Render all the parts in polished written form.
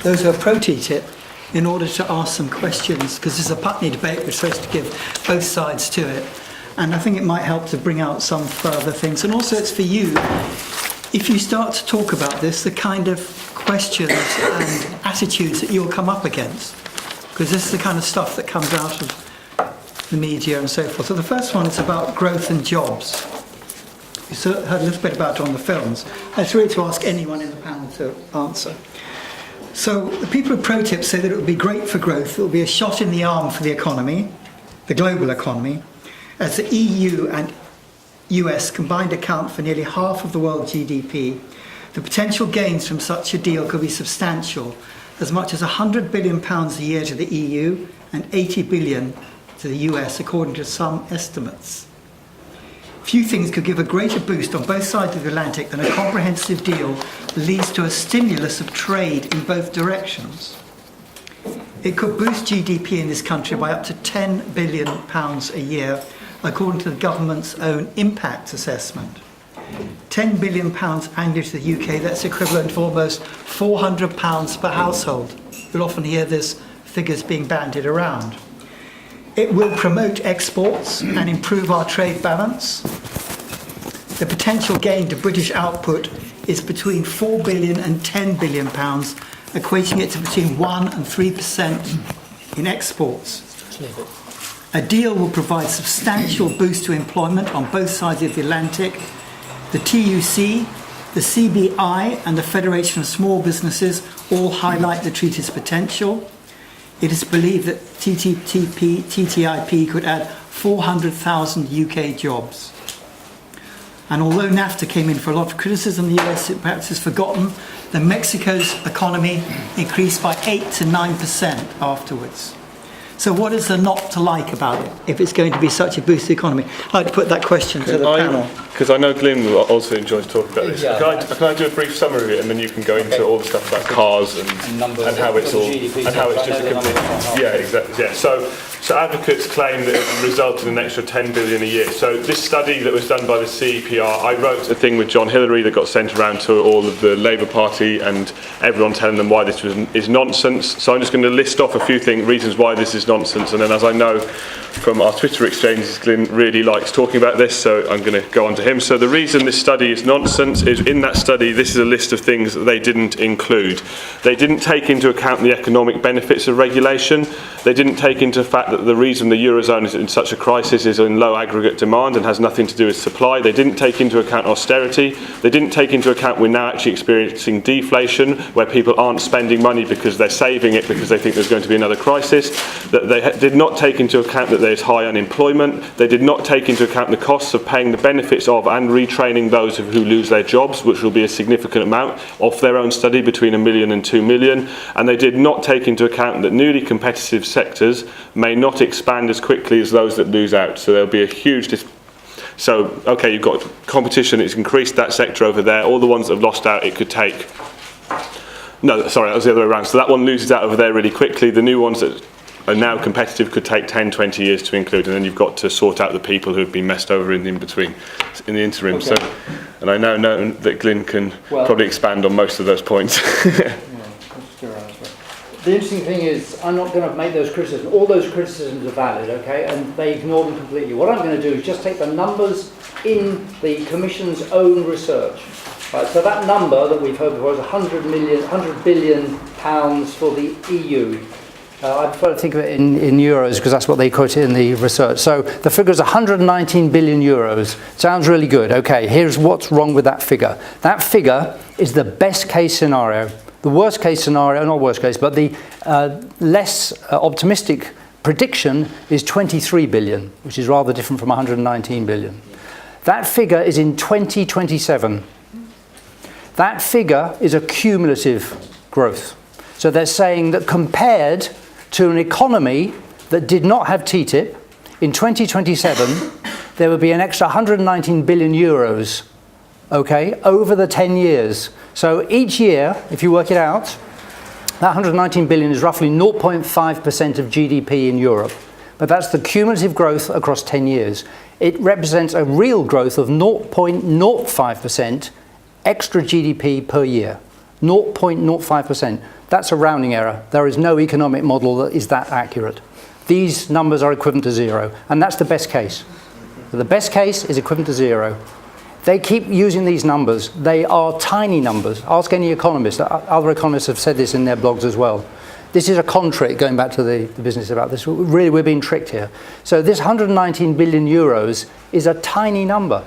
those who are pro-TTIP in order to ask some questions, because there's a Putney debate we're supposed to give both sides to it. And I think it might help to bring out some further things. And also it's for you, if you start to talk about this, the kind of questions and attitudes that you'll come up against, because this is the kind of stuff that comes out of the media and so forth. So the first one is about growth and jobs. You heard a little bit about it on the films. I threw it to ask anyone in the panel to answer. So the people of pro-TTIP say that it would be great for growth. It will be a shot in the arm for the economy, the global economy, as the EU and US combined account for nearly half of the world GDP. The potential gains from such a deal could be substantial, as much as £100 billion a year to the EU and 80 billion to the US, according to some estimates. Few things could give a greater boost on both sides of the Atlantic than a comprehensive deal that leads to a stimulus of trade in both directions. It could boost GDP in this country by up to £10 billion a year, according to the government's own impact assessment. £10 billion annually to the UK, that's equivalent to almost £400 per household. You'll often hear this figures being bandied around. It will promote exports and improve our trade balance. The potential gain to British output is between £4 billion and £10 billion, equating it to between 1% and 3% in exports. A deal will provide substantial boost to employment on both sides of the Atlantic. The TUC, the CBI and the Federation of Small Businesses all highlight the treaty's potential. It is believed that TTIP could add 400,000 UK jobs. And although NAFTA came in for a lot of criticism, the US perhaps is forgotten, that Mexico's economy increased by 8 to 9% afterwards. So what is there not to like about it, if it's going to be such a boost to the economy? I'd like to put that question to the panel. Because I know Glyn also enjoys talking about this. Yeah. Can I do a brief summary of it, and then you can go into all the stuff about cars and how it's all and how it's just a complete. Yeah, exactly. Yeah. So advocates claim that it will result in an extra 10 billion a year. So this study that was done by the CEPR, I wrote a thing with John Hillary that got sent around to all of the Labour Party and everyone telling them why this is nonsense. So I'm just going to list off a few reasons why this is nonsense, and then as I know from our Twitter exchanges, Glyn really likes talking about this, so I'm going to go on to him. So the reason this study is nonsense is in that study, this is a list of things that they didn't include. They didn't take into account the economic benefits of regulation. They didn't take into fact that the reason the Eurozone is in such a crisis is in low aggregate demand and has nothing to do with supply. They didn't take into account austerity. They didn't take into account we're now actually experiencing deflation, where people aren't spending money because they're saving it because they think there's going to be another crisis. That they did not take into account that there's high unemployment. They did not take into account the costs of paying the benefits of and retraining those who lose their jobs, which will be a significant amount of their own study, between 1 million and 2 million. And they did not take into account that newly competitive sectors may not expand as quickly as those that lose out. So there'll be a huge so, okay, you've got competition, it's increased that sector over there. All the ones that have lost out, it could take... No, sorry, that was the other way around. So that one loses out over there really quickly. The new ones that are now competitive could take 10, 20 years to include, and then you've got to sort out the people who have been messed over in between, in the interim. Okay. So, and I now know that Glyn can probably expand on most of those points. The interesting thing is, I'm not going to make those criticisms. All those criticisms are valid, okay, and they ignore them completely. What I'm going to do is just take the numbers in the Commission's own research. Right, so that number that we've heard before is 100 billion pounds for the EU. I prefer to think of it in euros because that's what they quote in the research. So the figure is 119 billion euros. Sounds really good. Okay, here's what's wrong with that figure. That figure is the best case scenario. The worst case scenario, not worst case, but the less optimistic prediction is 23 billion, which is rather different from 119 billion. That figure is in 2027. That figure is a cumulative growth. So they're saying that compared to an economy that did not have TTIP, in 2027, there would be an extra 119 billion euros, okay, over the 10 years. So each year, if you work it out, that 119 billion is roughly 0.5% of GDP in Europe. But that's the cumulative growth across 10 years. It represents a real growth of 0.05% extra GDP per year. 0.05%. That's a rounding error. There is no economic model that is that accurate. These numbers are equivalent to 0, and that's the best case. So the best case is equivalent to 0. They keep using these numbers. They are tiny numbers. Ask any economist. Other economists have said this in their blogs as well. This is a con trick, going back to the business about this. Really, we're being tricked here. So this 119 billion euros is a tiny number.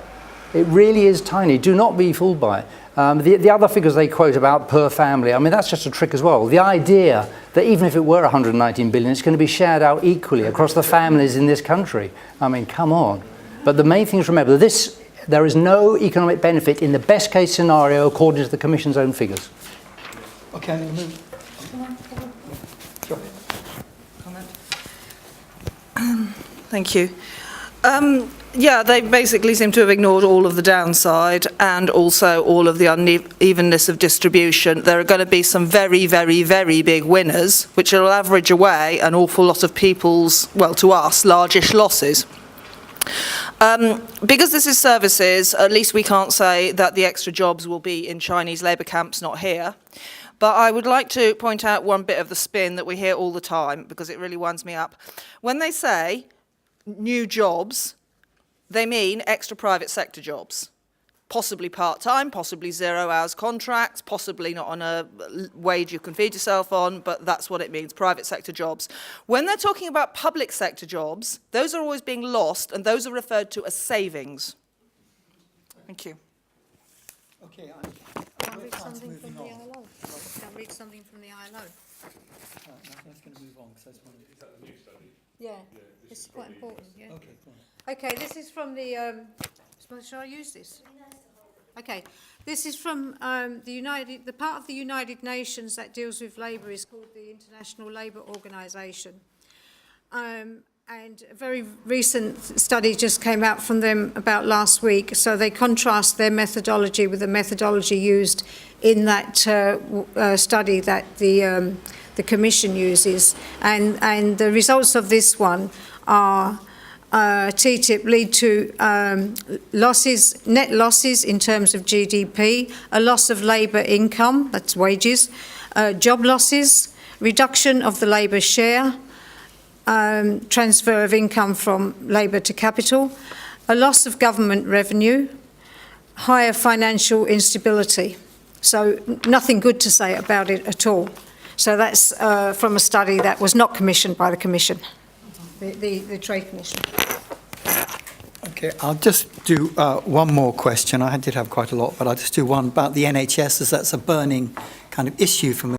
It really is tiny. Do not be fooled by it. The other figures they quote about per family, I mean, that's just a trick as well. The idea that even if it were 119 billion, it's going to be shared out equally across the families in this country. I mean, come on. But the main thing is, remember, there is no economic benefit in the best case scenario according to the Commission's own figures. Okay, I'm going to move. Thank you. Yeah, they basically seem to have ignored all of the downside and also all of the unevenness of distribution. There are going to be some very, very, very big winners, which will average away an awful lot of people's, well, to us, largish losses. Because this is services, at least we can't say that the extra jobs will be in Chinese labour camps, not here. But I would like to point out one bit of the spin that we hear all the time, because it really winds me up. When they say new jobs, they mean extra private sector jobs. Possibly part-time, possibly 0 hours contracts, possibly not on a wage you can feed yourself on, but that's what it means, private sector jobs. When they're talking about public sector jobs, those are always being lost, and those are referred to as savings. Thank you. Okay, Can I read something from the ILO? Can I read something from the ILO? I'm just going to move on because that's one of Is that a new study? Yeah, this is quite important. Yeah. Okay, go on. Okay, this is from the. Shall I use this? Okay, this is from the part of the United Nations that deals with labour is called the International Labour Organization. And a very recent study just came out from them about last week. So they contrast their methodology with the methodology used in that study that the Commission uses. And the results of this one are TTIP lead to net losses in terms of GDP, a loss of labour income, that's wages, job losses, reduction of the labour share, transfer of income from labour to capital, a loss of government revenue, higher financial instability. So nothing good to say about it at all. So that's from a study that was not commissioned by the Commission, the Trade Commission. Okay, I'll just do one more question. I did have quite a lot, but I'll just do one about the NHS, as that's a burning kind of issue for me.